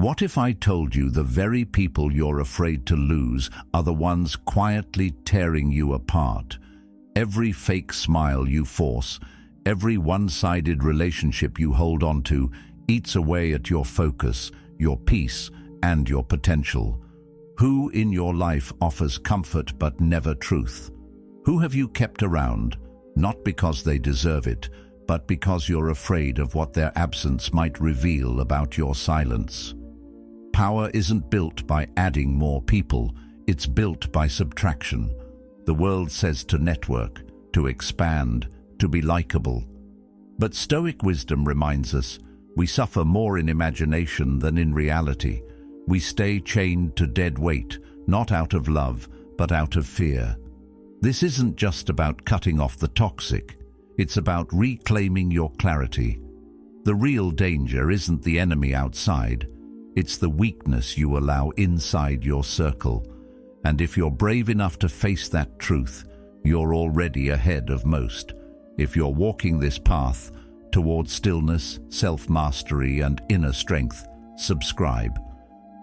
What if I told you the very people you're afraid to lose are the ones quietly tearing you apart? Every fake smile you force, every one-sided relationship you hold on to, eats away at your focus, your peace, and your potential. Who in your life offers comfort but never truth? Who have you kept around, not because they deserve it, but because you're afraid of what their absence might reveal about your silence? Power isn't built by adding more people, it's built by subtraction. The world says to network, to expand, to be likable. But Stoic wisdom reminds us, we suffer more in imagination than in reality. We stay chained to dead weight, not out of love, but out of fear. This isn't just about cutting off the toxic. It's about reclaiming your clarity. The real danger isn't the enemy outside. It's the weakness you allow inside your circle. And if you're brave enough to face that truth, you're already ahead of most. If you're walking this path towards stillness, self-mastery, and inner strength, subscribe.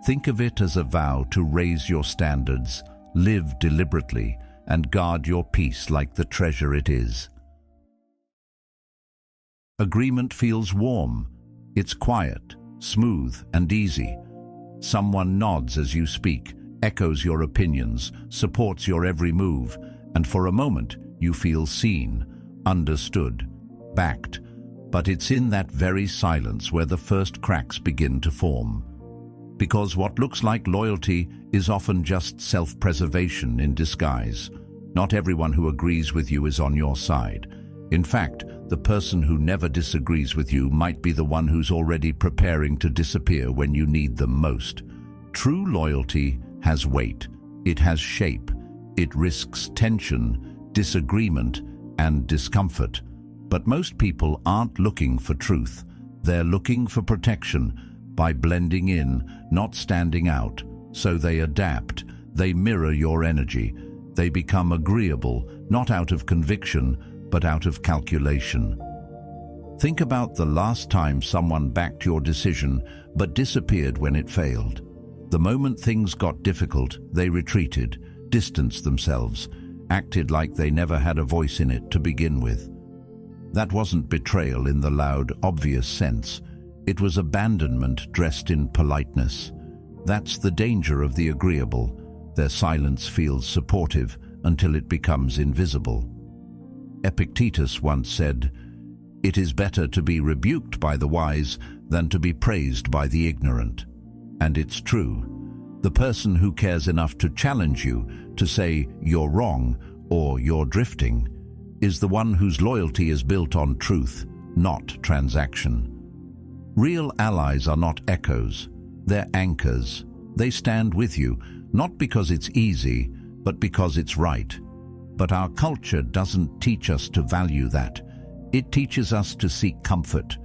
Think of it as a vow to raise your standards, live deliberately, and guard your peace like the treasure it is. Agreement feels warm. It's quiet, smooth, and easy. Someone nods as you speak, echoes your opinions, supports your every move, and for a moment you feel seen, understood, backed. But it's in that very silence where the first cracks begin to form. Because what looks like loyalty is often just self-preservation in disguise. Not everyone who agrees with you is on your side. In fact, the person who never disagrees with you might be the one who's already preparing to disappear when you need them most. True loyalty has weight. It has shape. It risks tension, disagreement, and discomfort. But most people aren't looking for truth. They're looking for protection by blending in, not standing out. So they adapt. They mirror your energy. They become agreeable, not out of conviction, but out of calculation. Think about the last time someone backed your decision but disappeared when it failed. The moment things got difficult, they retreated, distanced themselves, acted like they never had a voice in it to begin with. That wasn't betrayal in the loud, obvious sense. It was abandonment dressed in politeness. That's the danger of the agreeable. Their silence feels supportive until it becomes invisible. Epictetus once said, "It is better to be rebuked by the wise than to be praised by the ignorant." And it's true. The person who cares enough to challenge you, to say you're wrong or you're drifting, is the one whose loyalty is built on truth, not transaction. Real allies are not echoes, they're anchors. They stand with you, not because it's easy, but because it's right. But our culture doesn't teach us to value that. It teaches us to seek comfort,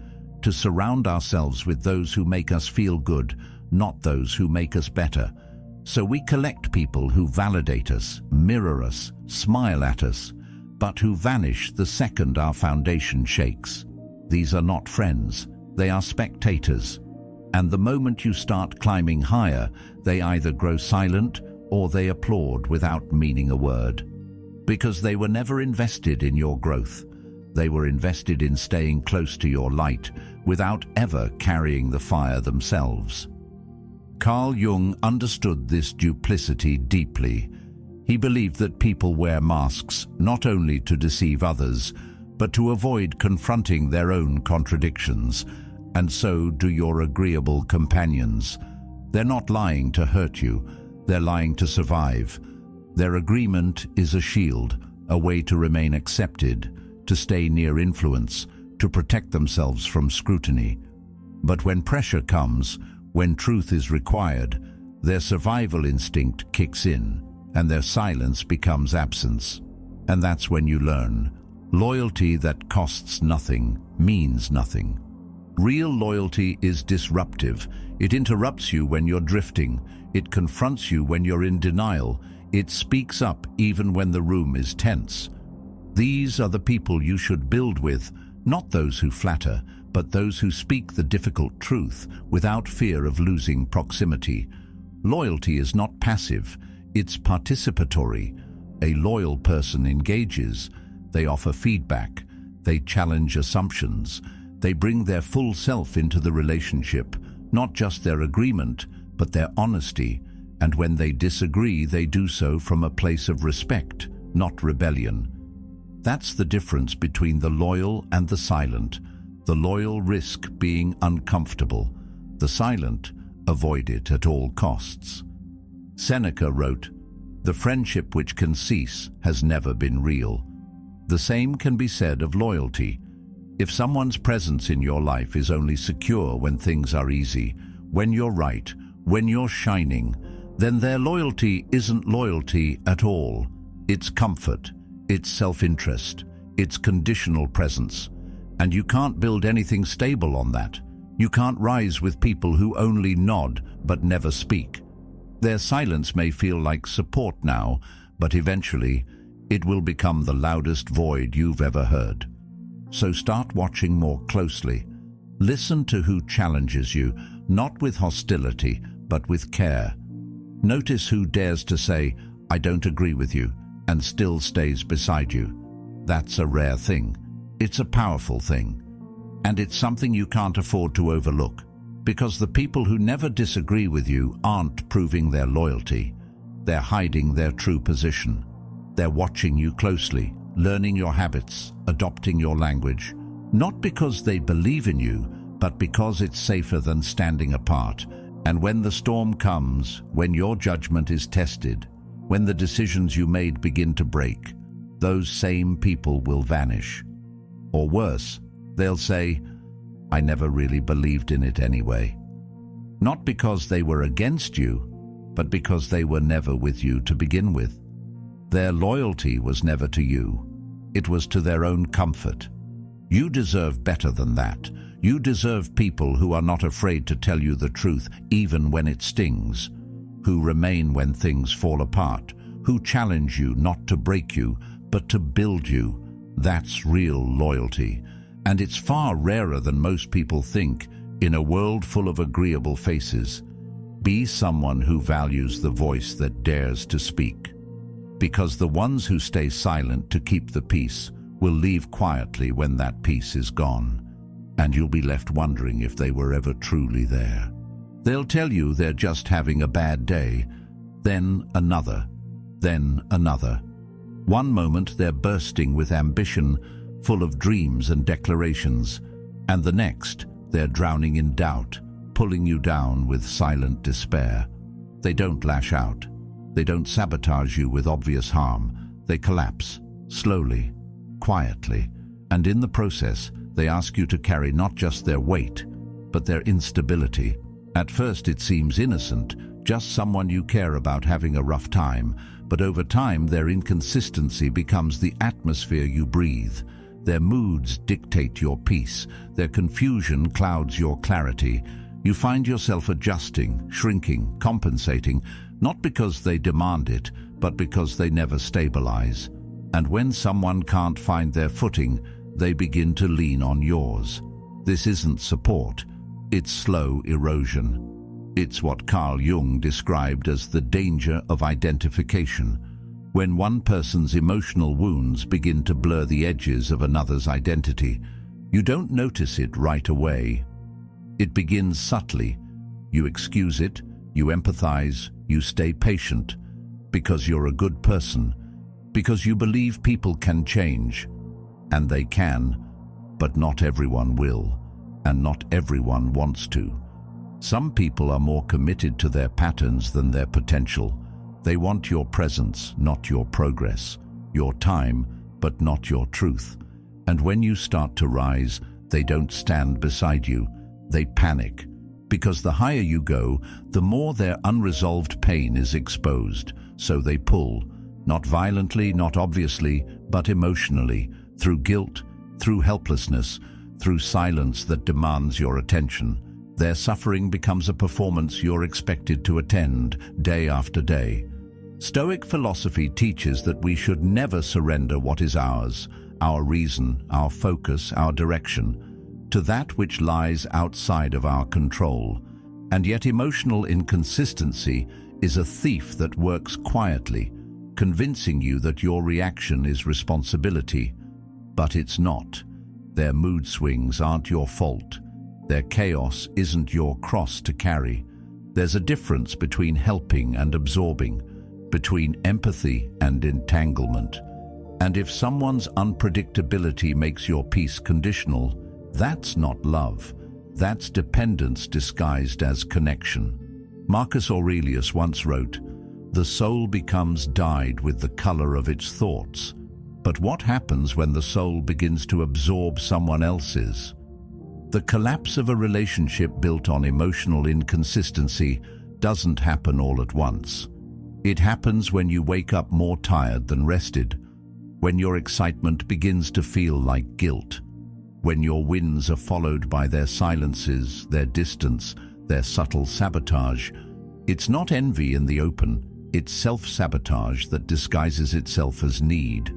to surround ourselves with those who make us feel good, not those who make us better. So we collect people who validate us, mirror us, smile at us, but who vanish the second our foundation shakes. These are not friends, they are spectators. And the moment you start climbing higher, they either grow silent or they applaud without meaning a word. Because they were never invested in your growth. They were invested in staying close to your light without ever carrying the fire themselves. Carl Jung understood this duplicity deeply. He believed that people wear masks not only to deceive others, but to avoid confronting their own contradictions. And so do your agreeable companions. They're not lying to hurt you, they're lying to survive. Their agreement is a shield, a way to remain accepted, to stay near influence, to protect themselves from scrutiny. But when pressure comes, when truth is required, their survival instinct kicks in, and their silence becomes absence. And that's when you learn. Loyalty that costs nothing means nothing. Real loyalty is disruptive. It interrupts you when you're drifting. It confronts you when you're in denial. It speaks up even when the room is tense. These are the people you should build with, not those who flatter, but those who speak the difficult truth without fear of losing proximity. Loyalty is not passive, it's participatory. A loyal person engages, they offer feedback, they challenge assumptions, they bring their full self into the relationship, not just their agreement, but their honesty, and when they disagree, they do so from a place of respect, not rebellion. That's the difference between the loyal and the silent. The loyal risk being uncomfortable. The silent avoid it at all costs. Seneca wrote, "The friendship which can cease has never been real." The same can be said of loyalty. If someone's presence in your life is only secure when things are easy, when you're right, when you're shining, then their loyalty isn't loyalty at all. It's comfort, it's self-interest, it's conditional presence. And you can't build anything stable on that. You can't rise with people who only nod but never speak. Their silence may feel like support now, but eventually it will become the loudest void you've ever heard. So start watching more closely. Listen to who challenges you, not with hostility, but with care. Notice who dares to say, "I don't agree with you," and still stays beside you. That's a rare thing. It's a powerful thing. And it's something you can't afford to overlook, because the people who never disagree with you aren't proving their loyalty. They're hiding their true position. They're watching you closely, learning your habits, adopting your language, not because they believe in you, but because it's safer than standing apart. And when the storm comes, when your judgment is tested, when the decisions you made begin to break, those same people will vanish. Or worse, they'll say, "I never really believed in it anyway." Not because they were against you, but because they were never with you to begin with. Their loyalty was never to you. It was to their own comfort. You deserve better than that. You deserve people who are not afraid to tell you the truth even when it stings, who remain when things fall apart, who challenge you not to break you, but to build you. That's real loyalty. And it's far rarer than most people think in a world full of agreeable faces. Be someone who values the voice that dares to speak. Because the ones who stay silent to keep the peace will leave quietly when that peace is gone. And you'll be left wondering if they were ever truly there. They'll tell you they're just having a bad day, then another, then another. One moment they're bursting with ambition, full of dreams and declarations, and the next they're drowning in doubt, pulling you down with silent despair. They don't lash out. They don't sabotage you with obvious harm. They collapse, slowly, quietly, and in the process, they ask you to carry not just their weight, but their instability. At first it seems innocent, just someone you care about having a rough time, but over time their inconsistency becomes the atmosphere you breathe. Their moods dictate your peace, their confusion clouds your clarity. You find yourself adjusting, shrinking, compensating, not because they demand it, but because they never stabilize. And when someone can't find their footing, they begin to lean on yours. This isn't support, it's slow erosion. It's what Carl Jung described as the danger of identification. When one person's emotional wounds begin to blur the edges of another's identity, you don't notice it right away. It begins subtly. You excuse it, you empathize, you stay patient, because you're a good person, because you believe people can change. And they can, but not everyone will, and not everyone wants to. Some people are more committed to their patterns than their potential. They want your presence, not your progress, your time, but not your truth. And when you start to rise, they don't stand beside you. They panic, because the higher you go, the more their unresolved pain is exposed. So they pull, not violently, not obviously, but emotionally, through guilt, through helplessness, through silence that demands your attention. Their suffering becomes a performance you're expected to attend day after day. Stoic philosophy teaches that we should never surrender what is ours, our reason, our focus, our direction, to that which lies outside of our control. And yet emotional inconsistency is a thief that works quietly, convincing you that your reaction is responsibility. But it's not. Their mood swings aren't your fault. Their chaos isn't your cross to carry. There's a difference between helping and absorbing, between empathy and entanglement. And if someone's unpredictability makes your peace conditional, that's not love. That's dependence disguised as connection. Marcus Aurelius once wrote, "The soul becomes dyed with the color of its thoughts." But what happens when the soul begins to absorb someone else's? The collapse of a relationship built on emotional inconsistency doesn't happen all at once. It happens when you wake up more tired than rested, when your excitement begins to feel like guilt, when your wins are followed by their silences, their distance, their subtle sabotage. It's not envy in the open, it's self-sabotage that disguises itself as need.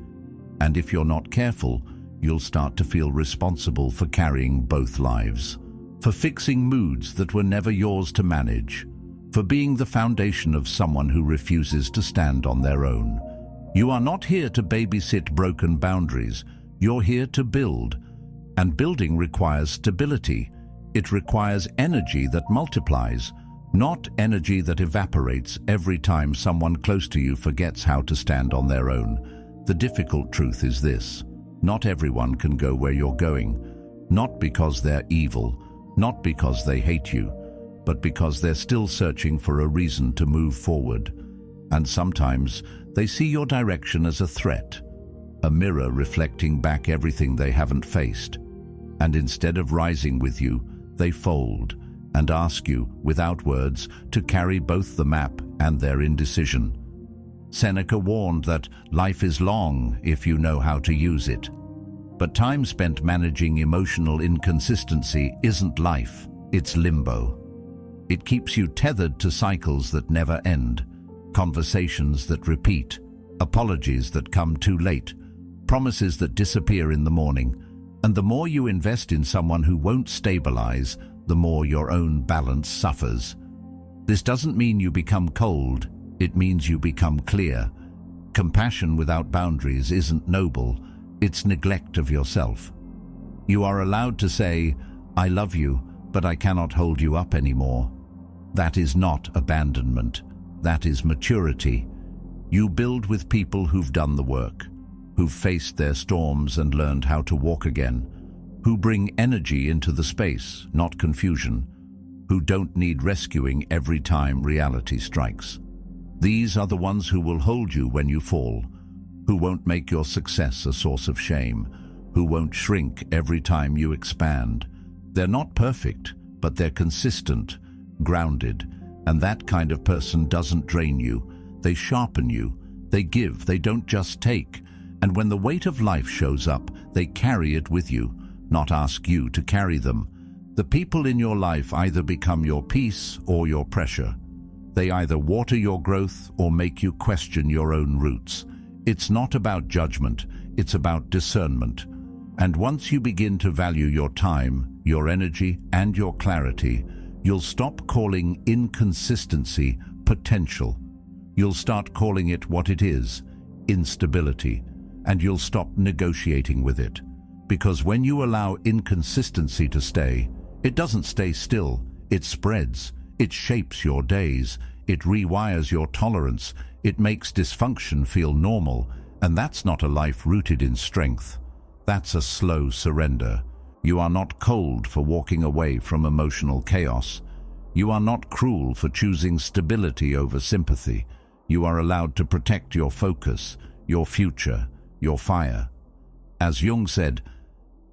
And if you're not careful, you'll start to feel responsible for carrying both lives, for fixing moods that were never yours to manage, for being the foundation of someone who refuses to stand on their own. You are not here to babysit broken boundaries, you're here to build. And building requires stability. It requires energy that multiplies, not energy that evaporates every time someone close to you forgets how to stand on their own. The difficult truth is this: not everyone can go where you're going, not because they're evil, not because they hate you, but because they're still searching for a reason to move forward. And sometimes they see your direction as a threat, a mirror reflecting back everything they haven't faced. And instead of rising with you, they fold and ask you, without words, to carry both the map and their indecision. Seneca warned that life is long if you know how to use it. But time spent managing emotional inconsistency isn't life, it's limbo. It keeps you tethered to cycles that never end, conversations that repeat, apologies that come too late, promises that disappear in the morning. And the more you invest in someone who won't stabilize, the more your own balance suffers. This doesn't mean you become cold, it means you become clear. Compassion without boundaries isn't noble, it's neglect of yourself. You are allowed to say, "I love you, but I cannot hold you up anymore." That is not abandonment, that is maturity. You build with people who've done the work, who've faced their storms and learned how to walk again, who bring energy into the space, not confusion, who don't need rescuing every time reality strikes. These are the ones who will hold you when you fall, who won't make your success a source of shame, who won't shrink every time you expand. They're not perfect, but they're consistent, grounded, and that kind of person doesn't drain you. They sharpen you, they give, they don't just take. And when the weight of life shows up, they carry it with you, not ask you to carry them. The people in your life either become your peace or your pressure. They either water your growth or make you question your own roots. It's not about judgment, it's about discernment. And once you begin to value your time, your energy, and your clarity, you'll stop calling inconsistency potential. You'll start calling it what it is, instability, and you'll stop negotiating with it. Because when you allow inconsistency to stay, it doesn't stay still, it spreads. It shapes your days, it rewires your tolerance, it makes dysfunction feel normal, and that's not a life rooted in strength. That's a slow surrender. You are not cold for walking away from emotional chaos. You are not cruel for choosing stability over sympathy. You are allowed to protect your focus, your future, your fire. As Jung said,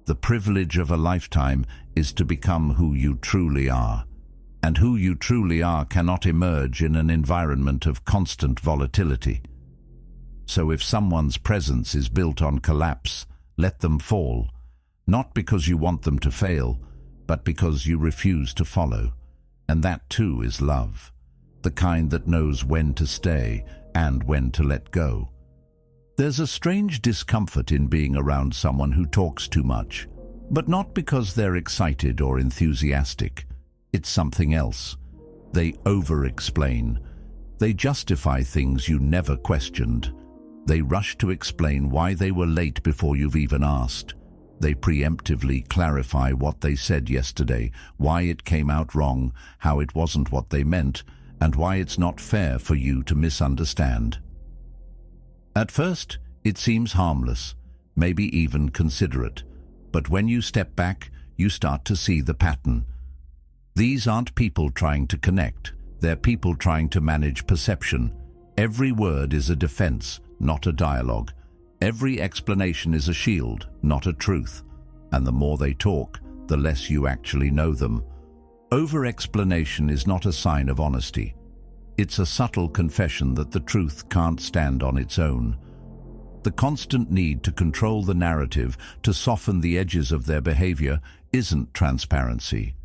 the privilege of a lifetime is to become who you truly are. And who you truly are cannot emerge in an environment of constant volatility. So if someone's presence is built on collapse, let them fall, not because you want them to fail, but because you refuse to follow. And that too is love, the kind that knows when to stay and when to let go. There's a strange discomfort in being around someone who talks too much. But not because they're excited or enthusiastic. It's something else. They over-explain. They justify things you never questioned. They rush to explain why they were late before you've even asked. They preemptively clarify what they said yesterday, why it came out wrong, how it wasn't what they meant, and why it's not fair for you to misunderstand. At first, it seems harmless, maybe even considerate, but when you step back, you start to see the pattern. These aren't people trying to connect, they're people trying to manage perception. Every word is a defense, not a dialogue. Every explanation is a shield, not a truth. And the more they talk, the less you actually know them. Over-explanation is not a sign of honesty. It's a subtle confession that the truth can't stand on its own. The constant need to control the narrative, to soften the edges of their behavior, isn't transparency.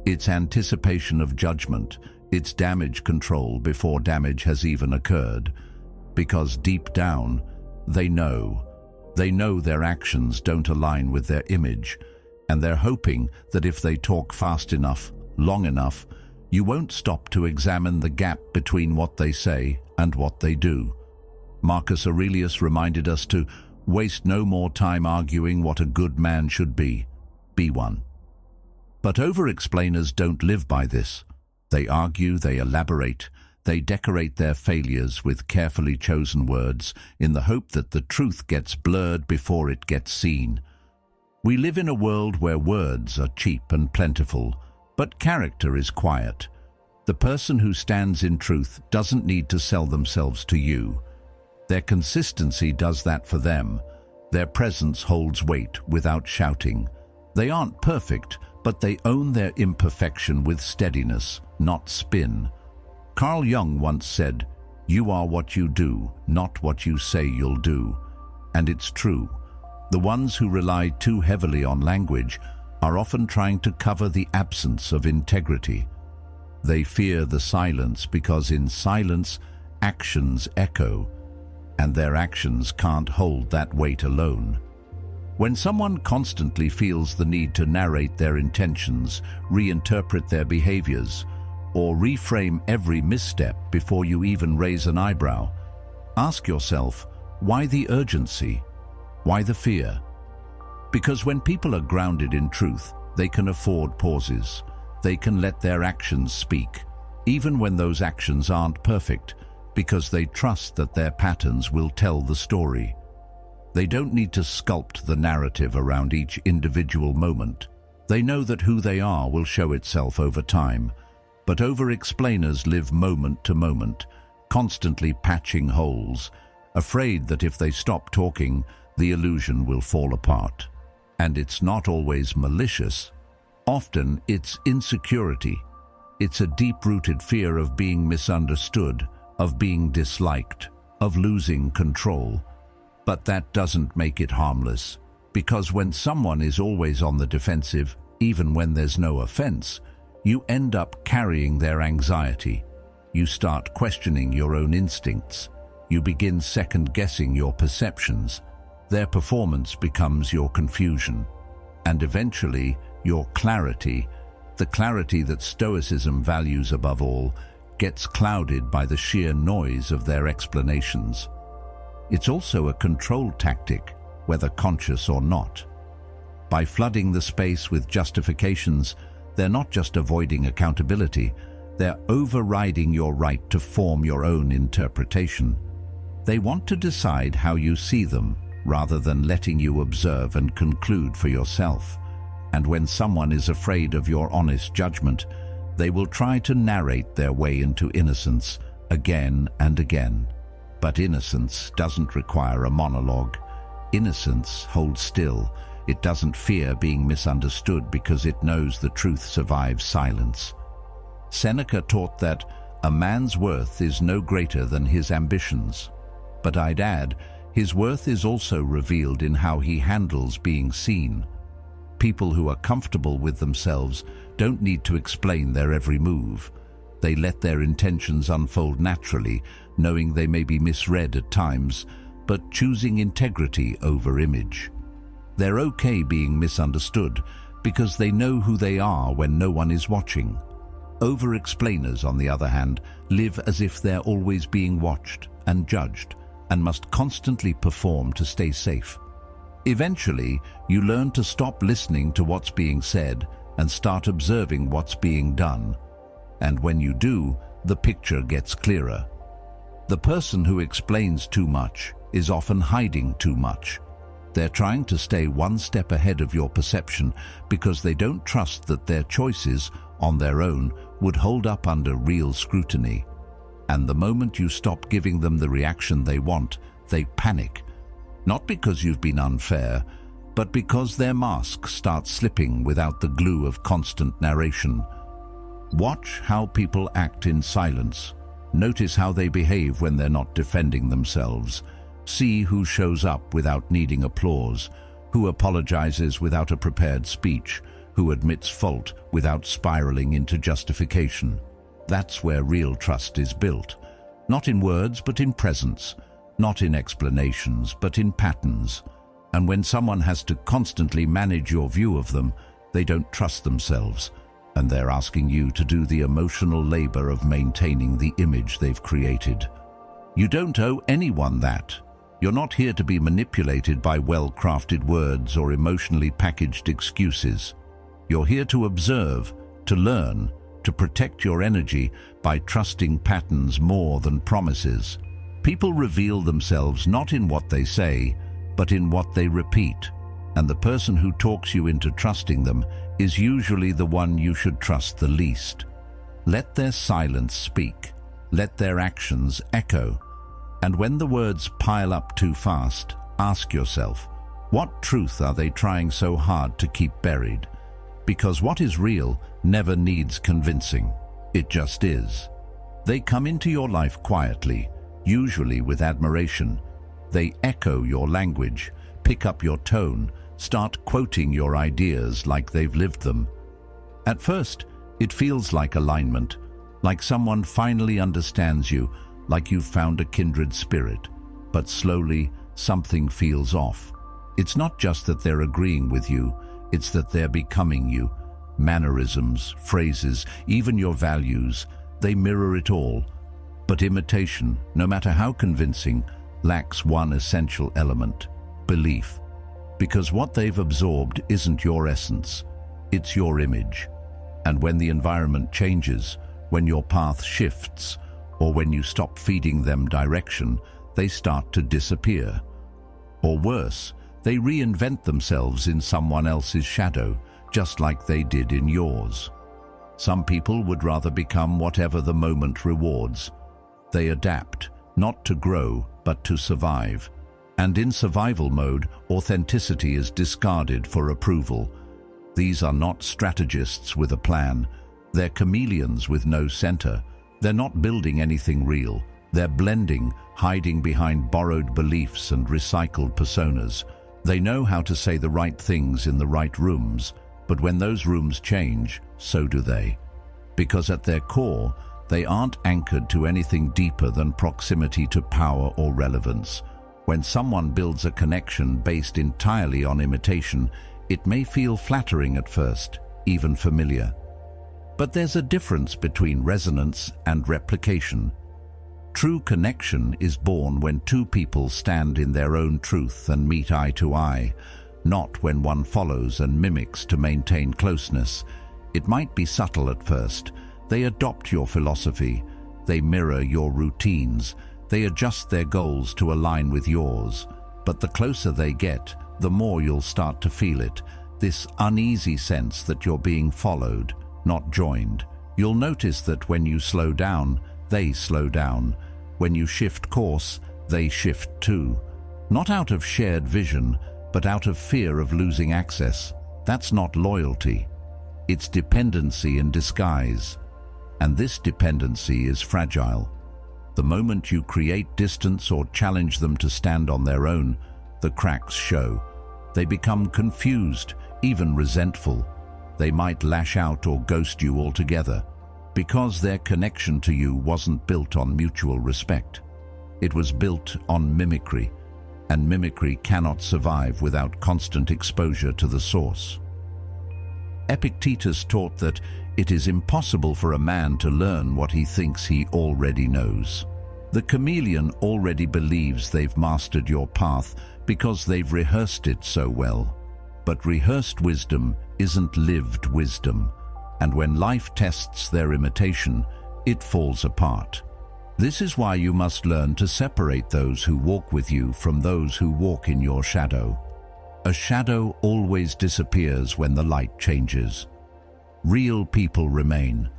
It's anticipation of judgment. It's damage control before damage has even occurred. Because deep down, they know their actions don't align with their image, and they're hoping that if they talk fast enough, long enough, you won't stop to examine the gap between what they say and what they do. Marcus Aurelius reminded us to waste no more time arguing what a good man should be. Be one. But over-explainers don't live by this. They argue, they elaborate, they decorate their failures with carefully chosen words in the hope that the truth gets blurred before it gets seen. We live in a world where words are cheap and plentiful, but character is quiet. The person who stands in truth doesn't need to sell themselves to you. Their consistency does that for them. Their presence holds weight without shouting. They aren't perfect, but they own their imperfection with steadiness, not spin. Carl Jung once said, "You are what you do, not what you say you'll do." And it's true. The ones who rely too heavily on language are often trying to cover the absence of integrity. They fear the silence because in silence, actions echo, and their actions can't hold that weight alone. When someone constantly feels the need to narrate their intentions, reinterpret their behaviors, or reframe every misstep before you even raise an eyebrow, ask yourself, why the urgency? Why the fear? Because when people are grounded in truth, they can afford pauses. They can let their actions speak, even when those actions aren't perfect, because they trust that their patterns will tell the story. They don't need to sculpt the narrative around each individual moment. They know that who they are will show itself over time. But over-explainers live moment to moment, constantly patching holes, afraid that if they stop talking, the illusion will fall apart. And it's not always malicious. Often it's insecurity. It's a deep-rooted fear of being misunderstood, of being disliked, of losing control. But that doesn't make it harmless, because when someone is always on the defensive, even when there's no offense, you end up carrying their anxiety. You start questioning your own instincts. You begin second-guessing your perceptions. Their performance becomes your confusion. And eventually, your clarity, the clarity that Stoicism values above all, gets clouded by the sheer noise of their explanations. It's also a control tactic, whether conscious or not. By flooding the space with justifications, they're not just avoiding accountability, they're overriding your right to form your own interpretation. They want to decide how you see them, rather than letting you observe and conclude for yourself. And when someone is afraid of your honest judgment, they will try to narrate their way into innocence again and again. But innocence doesn't require a monologue. Innocence holds still. It doesn't fear being misunderstood because it knows the truth survives silence. Seneca taught that a man's worth is no greater than his ambitions. But I'd add, his worth is also revealed in how he handles being seen. People who are comfortable with themselves don't need to explain their every move. They let their intentions unfold naturally, knowing they may be misread at times, but choosing integrity over image. They're okay being misunderstood because they know who they are when no one is watching. Over-explainers, on the other hand, live as if they're always being watched and judged and must constantly perform to stay safe. Eventually, you learn to stop listening to what's being said and start observing what's being done. And when you do, the picture gets clearer. The person who explains too much is often hiding too much. They're trying to stay one step ahead of your perception because they don't trust that their choices, on their own, would hold up under real scrutiny. And the moment you stop giving them the reaction they want, they panic. Not because you've been unfair, but because their mask starts slipping without the glue of constant narration. Watch how people act in silence. Notice how they behave when they're not defending themselves. See who shows up without needing applause, who apologizes without a prepared speech, who admits fault without spiraling into justification. That's where real trust is built. Not in words, but in presence. Not in explanations, but in patterns. And when someone has to constantly manage your view of them, they don't trust themselves, and they're asking you to do the emotional labor of maintaining the image they've created. You don't owe anyone that. You're not here to be manipulated by well-crafted words or emotionally packaged excuses. You're here to observe, to learn, to protect your energy by trusting patterns more than promises. People reveal themselves not in what they say, but in what they repeat, and the person who talks you into trusting them is usually the one you should trust the least. Let their silence speak. Let their actions echo. And when the words pile up too fast, ask yourself, what truth are they trying so hard to keep buried? Because what is real never needs convincing. It just is. They come into your life quietly, usually with admiration. They echo your language, pick up your tone, start quoting your ideas like they've lived them. At first, it feels like alignment, like someone finally understands you, like you've found a kindred spirit. But slowly, something feels off. It's not just that they're agreeing with you, it's that they're becoming you. Mannerisms, phrases, even your values, they mirror it all. But imitation, no matter how convincing, lacks one essential element: belief. Because what they've absorbed isn't your essence, it's your image. And when the environment changes, when your path shifts, or when you stop feeding them direction, they start to disappear. Or worse, they reinvent themselves in someone else's shadow, just like they did in yours. Some people would rather become whatever the moment rewards. They adapt, not to grow, but to survive. And in survival mode, authenticity is discarded for approval. These are not strategists with a plan. They're chameleons with no center. They're not building anything real. They're blending, hiding behind borrowed beliefs and recycled personas. They know how to say the right things in the right rooms, but when those rooms change, so do they. Because at their core, they aren't anchored to anything deeper than proximity to power or relevance. When someone builds a connection based entirely on imitation, it may feel flattering at first, even familiar. But there's a difference between resonance and replication. True connection is born when two people stand in their own truth and meet eye to eye, not when one follows and mimics to maintain closeness. It might be subtle at first. They adopt your philosophy. They mirror your routines. They adjust their goals to align with yours. But the closer they get, the more you'll start to feel it, this uneasy sense that you're being followed, not joined. You'll notice that when you slow down, they slow down. When you shift course, they shift too. Not out of shared vision, but out of fear of losing access. That's not loyalty. It's dependency in disguise. And this dependency is fragile. The moment you create distance or challenge them to stand on their own, the cracks show. They become confused, even resentful. They might lash out or ghost you altogether, because their connection to you wasn't built on mutual respect. It was built on mimicry. and mimicry cannot survive without constant exposure to the source. Epictetus taught that it is impossible for a man to learn what he thinks he already knows. The chameleon already believes they've mastered your path because they've rehearsed it so well. But rehearsed wisdom isn't lived wisdom, and when life tests their imitation, it falls apart. This is why you must learn to separate those who walk with you from those who walk in your shadow. A shadow always disappears when the light changes. Real people remain.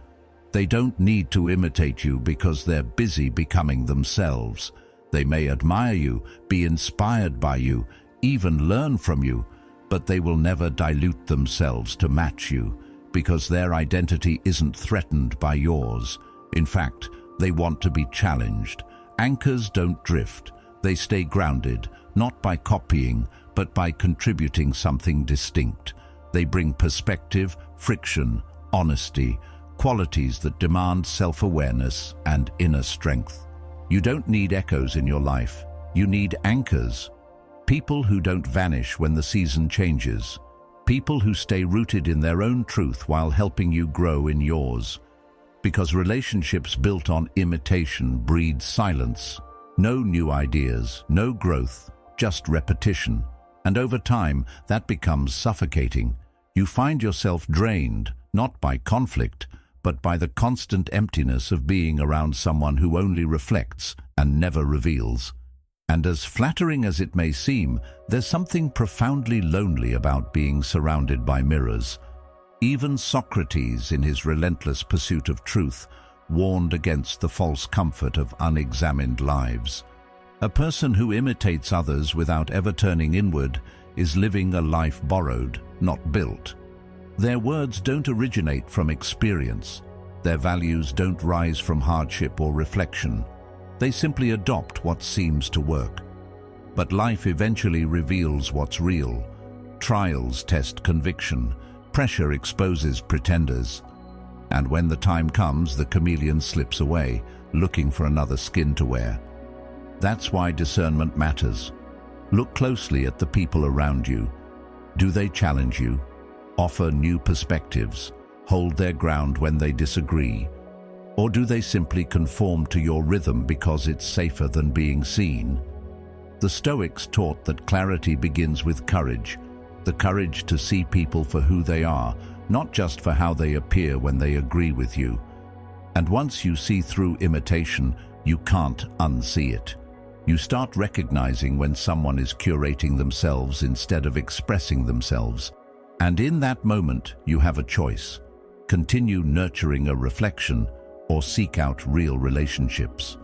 They don't need to imitate you because they're busy becoming themselves. They may admire you, be inspired by you, even learn from you, but they will never dilute themselves to match you because their identity isn't threatened by yours. In fact, they want to be challenged. Anchors don't drift. They stay grounded, not by copying, but by contributing something distinct. They bring perspective, friction, honesty, qualities that demand self-awareness and inner strength. You don't need echoes in your life. You need anchors. People who don't vanish when the season changes. People who stay rooted in their own truth while helping you grow in yours. Because relationships built on imitation breed silence. No new ideas, no growth, just repetition. And over time, that becomes suffocating. You find yourself drained, not by conflict, but by the constant emptiness of being around someone who only reflects and never reveals. And as flattering as it may seem, there's something profoundly lonely about being surrounded by mirrors. Even Socrates, in his relentless pursuit of truth, warned against the false comfort of unexamined lives. A person who imitates others without ever turning inward is living a life borrowed, not built. Their words don't originate from experience. Their values don't rise from hardship or reflection. They simply adopt what seems to work. But life eventually reveals what's real. Trials test conviction. Pressure exposes pretenders. And when the time comes, the chameleon slips away, looking for another skin to wear. That's why discernment matters. Look closely at the people around you. Do they challenge you? Offer new perspectives? Hold their ground when they disagree? Or do they simply conform to your rhythm because it's safer than being seen? The Stoics taught that clarity begins with courage. The courage to see people for who they are, not just for how they appear when they agree with you. And once you see through imitation, you can't unsee it. You start recognizing when someone is curating themselves instead of expressing themselves. And in that moment, you have a choice. Continue nurturing a reflection or seek out real relationships.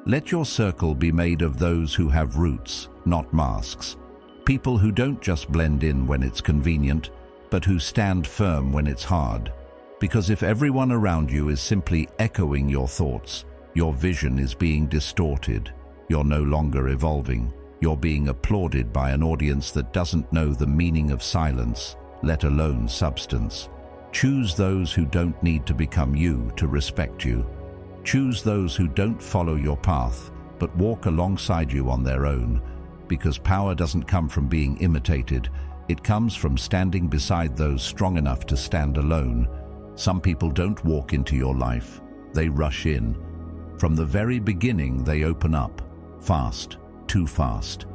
Let your circle be made of those who have roots, not masks. People who don't just blend in when it's convenient, but who stand firm when it's hard. Because if everyone around you is simply echoing your thoughts, your vision is being distorted. You're no longer evolving. You're being applauded by an audience that doesn't know the meaning of silence, let alone substance. Choose those who don't need to become you to respect you. Choose those who don't follow your path, but walk alongside you on their own. Because power doesn't come from being imitated, it comes from standing beside those strong enough to stand alone. Some people don't walk into your life, they rush in. From the very beginning, they open up, fast, too fast.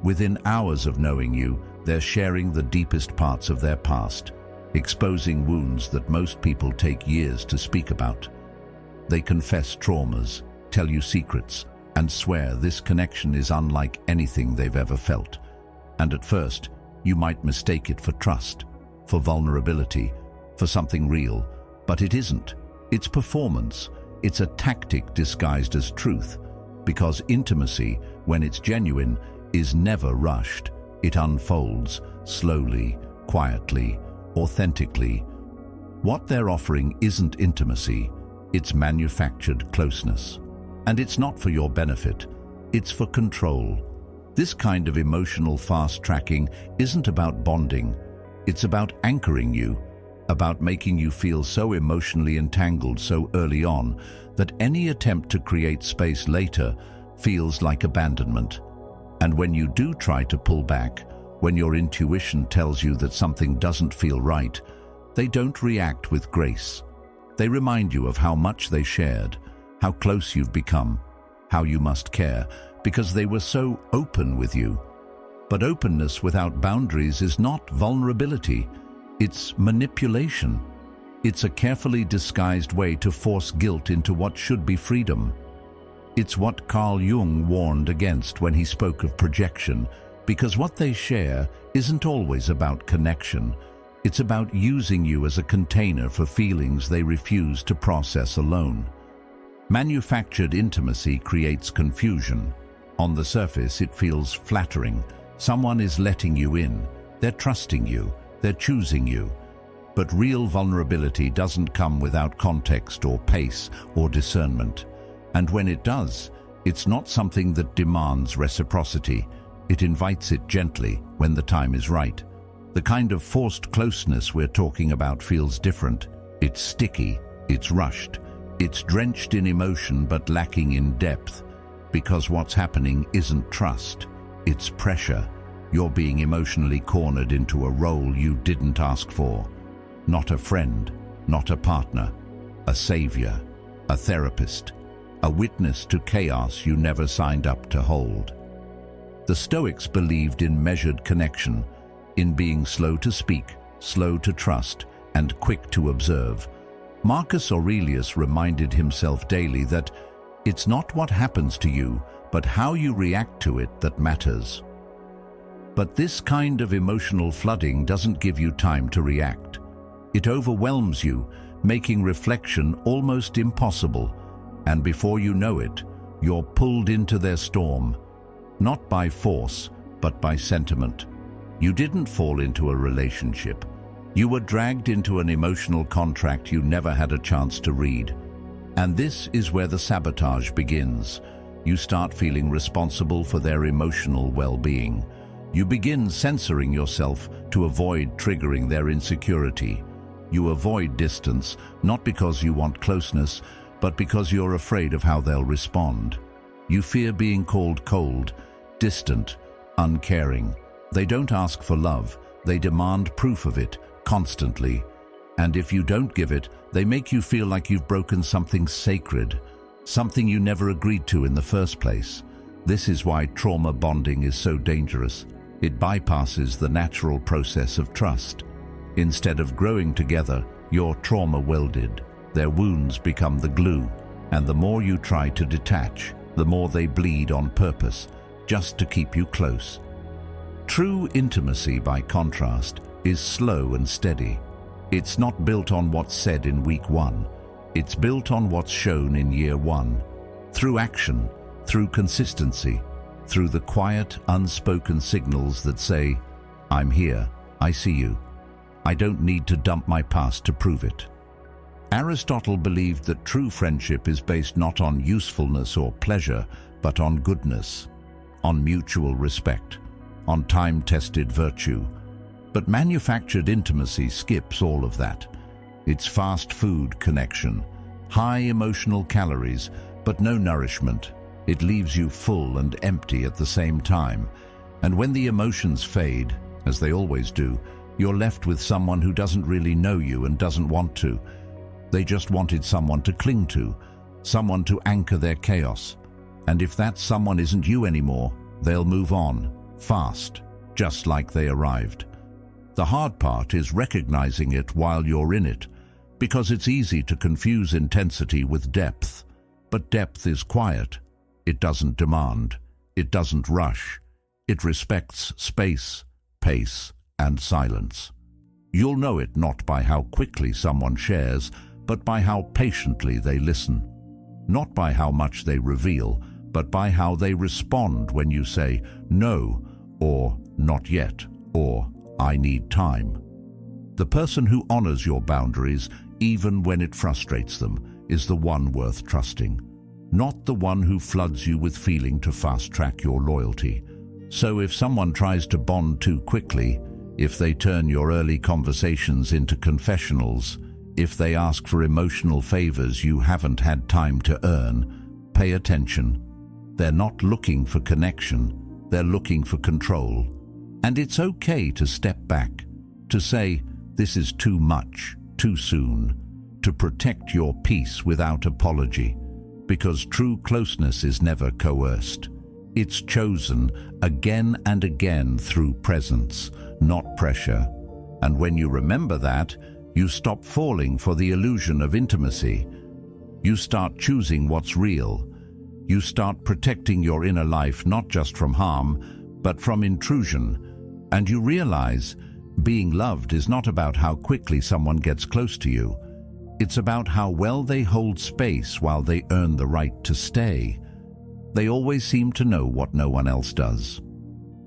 Within hours of knowing you, they're sharing the deepest parts of their past, exposing wounds that most people take years to speak about. They confess traumas, tell you secrets, and swear this connection is unlike anything they've ever felt. And at first, you might mistake it for trust, for vulnerability, for something real, but it isn't. It's performance. It's a tactic disguised as truth, because intimacy, when it's genuine, is never rushed. It unfolds slowly, quietly, authentically. What they're offering isn't intimacy, it's manufactured closeness. And it's not for your benefit, it's for control. This kind of emotional fast-tracking isn't about bonding, it's about anchoring you, about making you feel so emotionally entangled so early on that any attempt to create space later feels like abandonment. And when you do try to pull back, when your intuition tells you that something doesn't feel right, they don't react with grace. They remind you of how much they shared, how close you've become, how you must care, because they were so open with you. But openness without boundaries is not vulnerability, it's manipulation. It's a carefully disguised way to force guilt into what should be freedom. It's what Carl Jung warned against when he spoke of projection, because what they share isn't always about connection. It's about using you as a container for feelings they refuse to process alone. Manufactured intimacy creates confusion. On the surface, it feels flattering. Someone is letting you in. They're trusting you. They're choosing you. But real vulnerability doesn't come without context or pace or discernment. And when it does, it's not something that demands reciprocity. It invites it gently when the time is right. The kind of forced closeness we're talking about feels different. It's sticky, it's rushed, it's drenched in emotion but lacking in depth. Because what's happening isn't trust, it's pressure. You're being emotionally cornered into a role you didn't ask for. Not a friend, not a partner, a savior, a therapist, a witness to chaos you never signed up to hold. The Stoics believed in measured connection, in being slow to speak, slow to trust, and quick to observe. Marcus Aurelius reminded himself daily that it's not what happens to you, but how you react to it that matters. But this kind of emotional flooding doesn't give you time to react. It overwhelms you, making reflection almost impossible. And before you know it, you're pulled into their storm, not by force, but by sentiment. You didn't fall into a relationship. You were dragged into an emotional contract you never had a chance to read. And this is where the sabotage begins. You start feeling responsible for their emotional well-being. You begin censoring yourself to avoid triggering their insecurity. You avoid distance, not because you want closeness, but because you're afraid of how they'll respond. You fear being called cold, distant, uncaring. They don't ask for love, they demand proof of it, constantly. And if you don't give it, they make you feel like you've broken something sacred, something you never agreed to in the first place. This is why trauma bonding is so dangerous. It bypasses the natural process of trust. Instead of growing together, you're trauma welded. Their wounds become the glue, and the more you try to detach, the more they bleed on purpose, just to keep you close. True intimacy, by contrast, is slow and steady. It's not built on what's said in week one. It's built on what's shown in year one. Through action, through consistency, through the quiet, unspoken signals that say, I'm here, I see you. I don't need to dump my past to prove it. Aristotle believed that true friendship is based not on usefulness or pleasure, but on goodness, on mutual respect, on time-tested virtue. But manufactured intimacy skips all of that. It's fast food connection, high emotional calories, but no nourishment. It leaves you full and empty at the same time. And when the emotions fade, as they always do, you're left with someone who doesn't really know you and doesn't want to. They just wanted someone to cling to, someone to anchor their chaos. And if that someone isn't you anymore, they'll move on, fast, just like they arrived. The hard part is recognizing it while you're in it, because it's easy to confuse intensity with depth. But depth is quiet. It doesn't demand. It doesn't rush. It respects space, pace, and silence. You'll know it not by how quickly someone shares, but by how patiently they listen. Not by how much they reveal, but by how they respond when you say no, or not yet, or I need time. The person who honors your boundaries, even when it frustrates them, is the one worth trusting, not the one who floods you with feeling to fast-track your loyalty. So if someone tries to bond too quickly, if they turn your early conversations into confessionals, if they ask for emotional favors you haven't had time to earn, pay attention. They're not looking for connection. They're looking for control. And it's okay to step back, to say, this is too much, too soon, to protect your peace without apology, because true closeness is never coerced. It's chosen again and again through presence, not pressure. And when you remember that, you stop falling for the illusion of intimacy. You start choosing what's real. You start protecting your inner life not just from harm, but from intrusion. And you realize being loved is not about how quickly someone gets close to you. It's about how well they hold space while they earn the right to stay. They always seem to know what no one else does.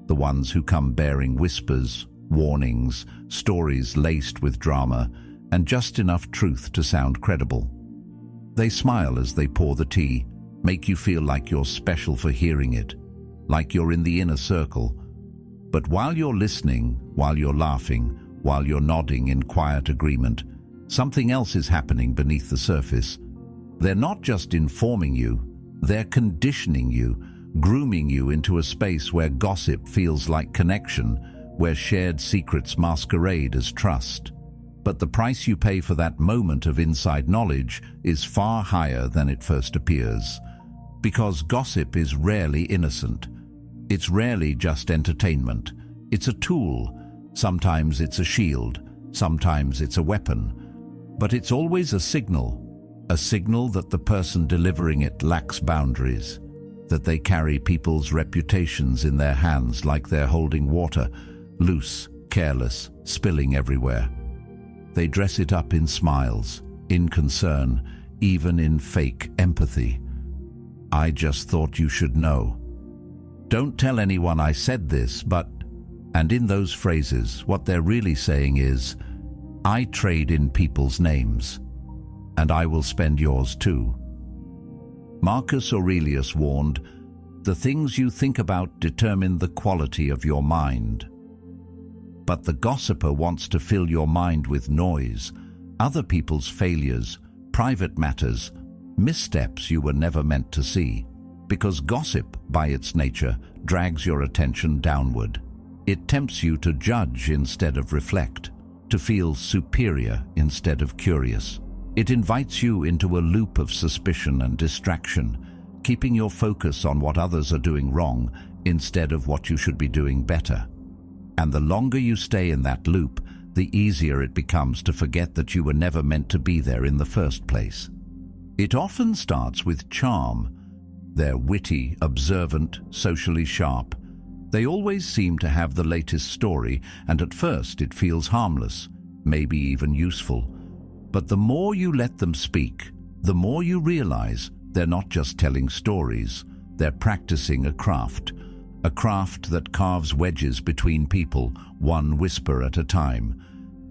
The ones who come bearing whispers, warnings, stories laced with drama, and just enough truth to sound credible. They smile as they pour the tea, make you feel like you're special for hearing it, like you're in the inner circle. But while you're listening, while you're laughing, while you're nodding in quiet agreement, something else is happening beneath the surface. They're not just informing you, they're conditioning you, grooming you into a space where gossip feels like connection, where shared secrets masquerade as trust. But the price you pay for that moment of inside knowledge is far higher than it first appears. Because gossip is rarely innocent. It's rarely just entertainment. It's a tool. Sometimes it's a shield. Sometimes it's a weapon. But it's always a signal that the person delivering it lacks boundaries, that they carry people's reputations in their hands like they're holding water, loose, careless, spilling everywhere. They dress it up in smiles, in concern, even in fake empathy. I just thought you should know. Don't tell anyone I said this, but... And in those phrases, what they're really saying is, I trade in people's names, and I will spend yours too. Marcus Aurelius warned, the things you think about determine the quality of your mind. But the gossiper wants to fill your mind with noise, other people's failures, private matters, missteps you were never meant to see. Because gossip, by its nature, drags your attention downward. It tempts you to judge instead of reflect, to feel superior instead of curious. It invites you into a loop of suspicion and distraction, keeping your focus on what others are doing wrong instead of what you should be doing better. And the longer you stay in that loop, the easier it becomes to forget that you were never meant to be there in the first place. It often starts with charm. They're witty, observant, socially sharp. They always seem to have the latest story, and at first it feels harmless, maybe even useful. But the more you let them speak, the more you realize they're not just telling stories, they're practicing a craft that carves wedges between people, one whisper at a time.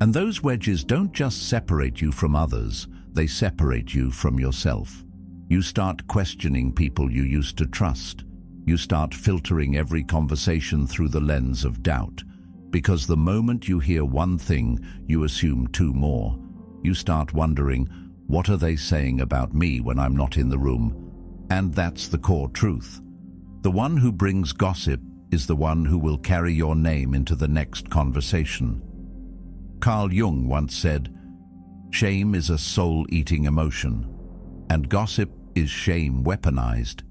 And those wedges don't just separate you from others, they separate you from yourself. You start questioning people you used to trust. You start filtering every conversation through the lens of doubt. Because the moment you hear one thing, you assume two more. You start wondering, what are they saying about me when I'm not in the room? And that's the core truth. The one who brings gossip is the one who will carry your name into the next conversation. Carl Jung once said, shame is a soul-eating emotion, and gossip is shame weaponized.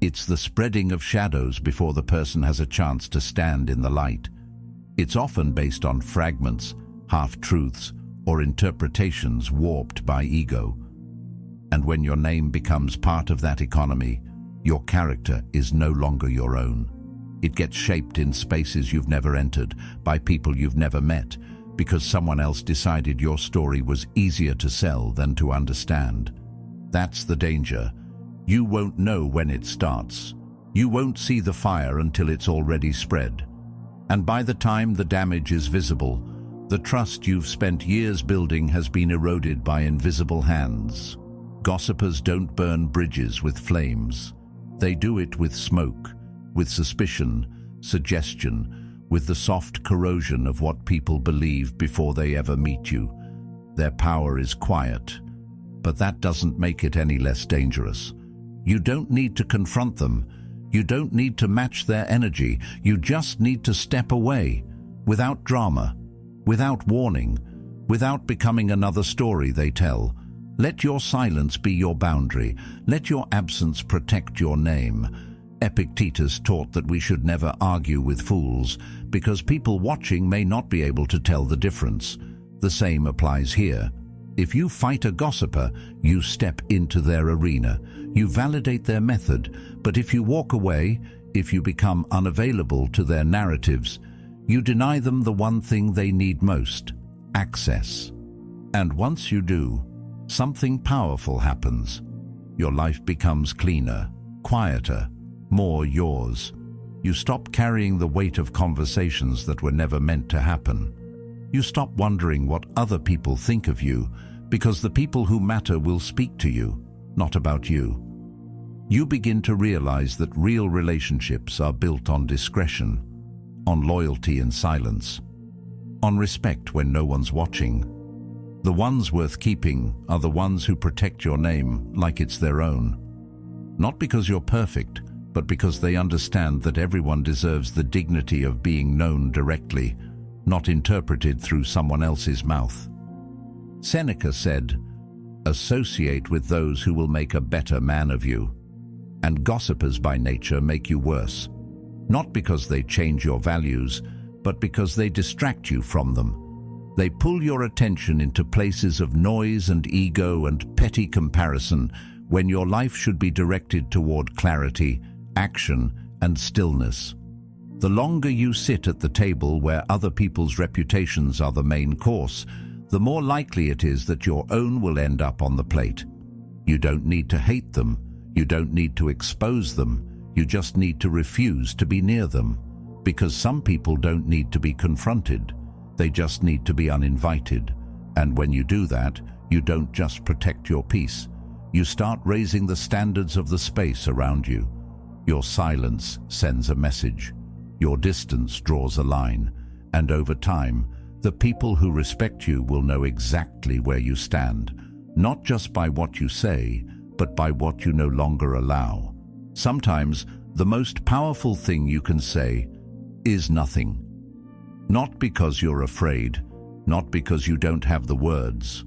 It's the spreading of shadows before the person has a chance to stand in the light. It's often based on fragments, half-truths, or interpretations warped by ego. And when your name becomes part of that economy, your character is no longer your own. It gets shaped in spaces you've never entered, by people you've never met, because someone else decided your story was easier to sell than to understand. That's the danger. You won't know when it starts. You won't see the fire until it's already spread. And by the time the damage is visible, the trust you've spent years building has been eroded by invisible hands. Gossipers don't burn bridges with flames. They do it with smoke, with suspicion, suggestion, with the soft corrosion of what people believe before they ever meet you. Their power is quiet, but that doesn't make it any less dangerous. You don't need to confront them. You don't need to match their energy. You just need to step away, without drama, without warning, without becoming another story they tell. Let your silence be your boundary. Let your absence protect your name. Epictetus taught that we should never argue with fools, because people watching may not be able to tell the difference. The same applies here. If you fight a gossiper, you step into their arena. You validate their method, but if you walk away, if you become unavailable to their narratives, you deny them the one thing they need most: access. And once you do, something powerful happens. Your life becomes cleaner, quieter, more yours. You stop carrying the weight of conversations that were never meant to happen. You stop wondering what other people think of you, because the people who matter will speak to you, not about you. You begin to realize that real relationships are built on discretion, on loyalty and silence, on respect when no one's watching. The ones worth keeping are the ones who protect your name like it's their own. Not because you're perfect, but because they understand that everyone deserves the dignity of being known directly, not interpreted through someone else's mouth. Seneca said, "Associate with those who will make a better man of you." And gossipers by nature make you worse, not because they change your values, but because they distract you from them. They pull your attention into places of noise and ego and petty comparison when your life should be directed toward clarity, action, and stillness. The longer you sit at the table where other people's reputations are the main course, the more likely it is that your own will end up on the plate. You don't need to hate them. You don't need to expose them. You just need to refuse to be near them. Because some people don't need to be confronted. They just need to be uninvited. And when you do that, you don't just protect your peace. You start raising the standards of the space around you. Your silence sends a message. Your distance draws a line. And over time, the people who respect you will know exactly where you stand, not just by what you say, but by what you no longer allow. Sometimes, the most powerful thing you can say is nothing. Not because you're afraid, not because you don't have the words,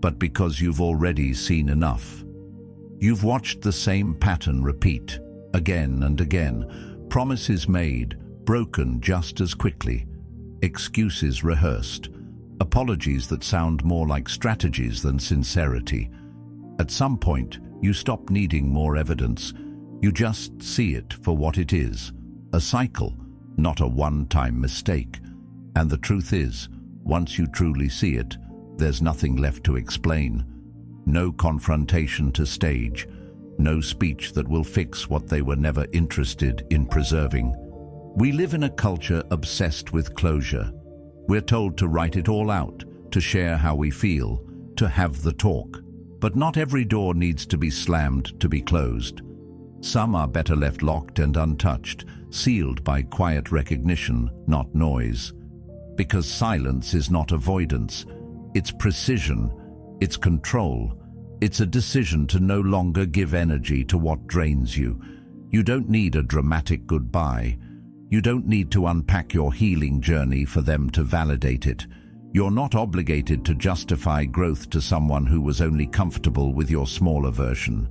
but because you've already seen enough. You've watched the same pattern repeat, again and again, promises made, broken just as quickly, excuses rehearsed, apologies that sound more like strategies than sincerity. At some point, you stop needing more evidence. You just see it for what it is, a cycle, not a one-time mistake. And the truth is, once you truly see it, there's nothing left to explain. No confrontation to stage, no speech that will fix what they were never interested in preserving. We live in a culture obsessed with closure. We're told to write it all out, to share how we feel, to have the talk. But not every door needs to be slammed to be closed. Some are better left locked and untouched, sealed by quiet recognition, not noise. Because silence is not avoidance. It's precision, it's control. It's a decision to no longer give energy to what drains you. You don't need a dramatic goodbye. You don't need to unpack your healing journey for them to validate it. You're not obligated to justify growth to someone who was only comfortable with your smaller version.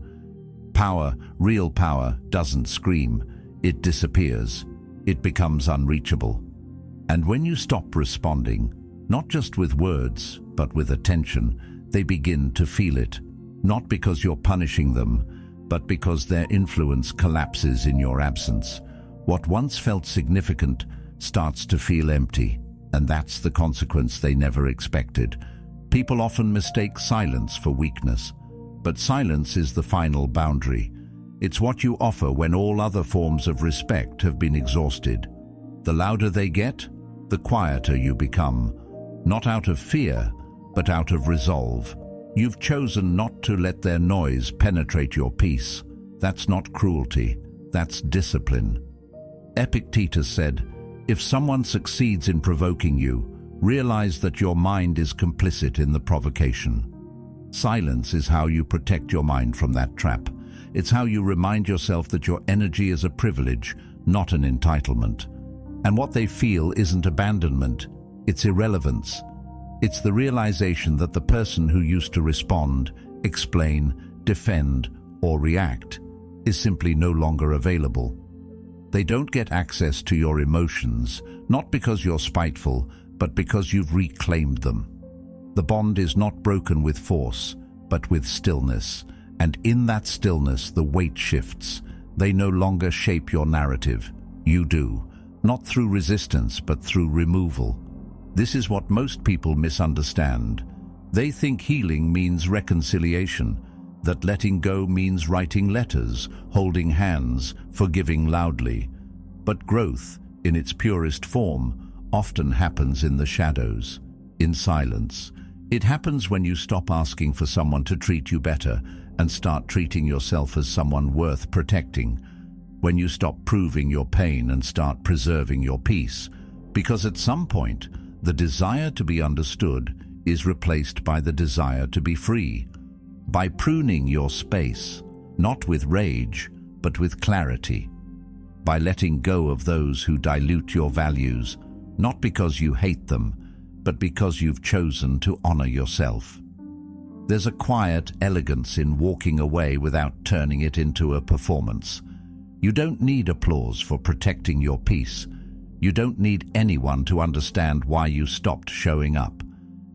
Power, real power, doesn't scream. It disappears. It becomes unreachable. And when you stop responding, not just with words, but with attention, they begin to feel it. Not because you're punishing them, but because their influence collapses in your absence. What once felt significant starts to feel empty, and that's the consequence they never expected. People often mistake silence for weakness, but silence is the final boundary. It's what you offer when all other forms of respect have been exhausted. The louder they get, the quieter you become, not out of fear, but out of resolve. You've chosen not to let their noise penetrate your peace. That's not cruelty, that's discipline. Epictetus said, "If someone succeeds in provoking you, realize that your mind is complicit in the provocation." Silence is how you protect your mind from that trap. It's how you remind yourself that your energy is a privilege, not an entitlement. And what they feel isn't abandonment, it's irrelevance. It's the realization that the person who used to respond, explain, defend, or react is simply no longer available. They don't get access to your emotions, not because you're spiteful, but because you've reclaimed them. The bond is not broken with force, but with stillness, and in that stillness the weight shifts. They no longer shape your narrative. You do, not through resistance, but through removal. This is what most people misunderstand. They think healing means reconciliation, that letting go means writing letters, holding hands, forgiving loudly. But growth, in its purest form, often happens in the shadows, in silence. It happens when you stop asking for someone to treat you better and start treating yourself as someone worth protecting. When you stop proving your pain and start preserving your peace. Because at some point, the desire to be understood is replaced by the desire to be free. By pruning your space, not with rage, but with clarity. By letting go of those who dilute your values, not because you hate them, but because you've chosen to honor yourself. There's a quiet elegance in walking away without turning it into a performance. You don't need applause for protecting your peace. You don't need anyone to understand why you stopped showing up.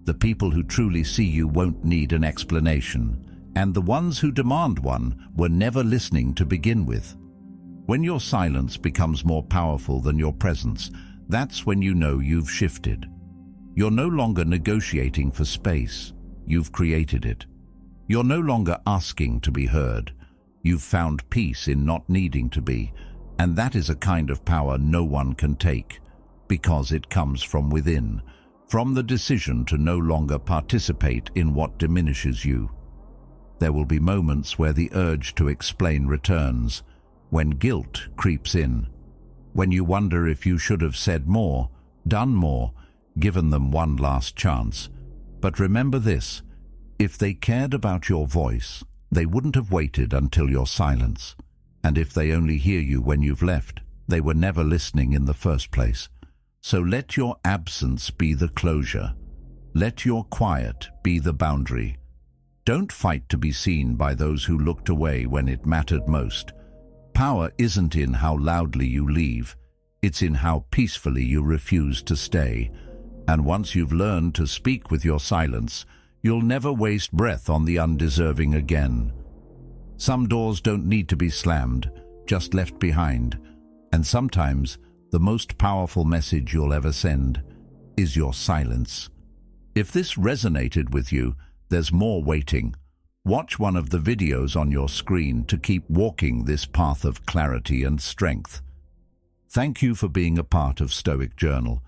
The people who truly see you won't need an explanation, and the ones who demand one were never listening to begin with. When your silence becomes more powerful than your presence, that's when you know you've shifted. You're no longer negotiating for space, you've created it. You're no longer asking to be heard. You've found peace in not needing to be, and that is a kind of power no one can take, because it comes from within, from the decision to no longer participate in what diminishes you. There will be moments where the urge to explain returns, when guilt creeps in, when you wonder if you should have said more, done more, given them one last chance. But remember this, if they cared about your voice, they wouldn't have waited until your silence. And if they only hear you when you've left, they were never listening in the first place. So let your absence be the closure. Let your quiet be the boundary. Don't fight to be seen by those who looked away when it mattered most. Power isn't in how loudly you leave. It's in how peacefully you refuse to stay. And once you've learned to speak with your silence, you'll never waste breath on the undeserving again. Some doors don't need to be slammed, just left behind. And sometimes, the most powerful message you'll ever send is your silence. If this resonated with you, there's more waiting. Watch one of the videos on your screen to keep walking this path of clarity and strength. Thank you for being a part of Stoic Journal.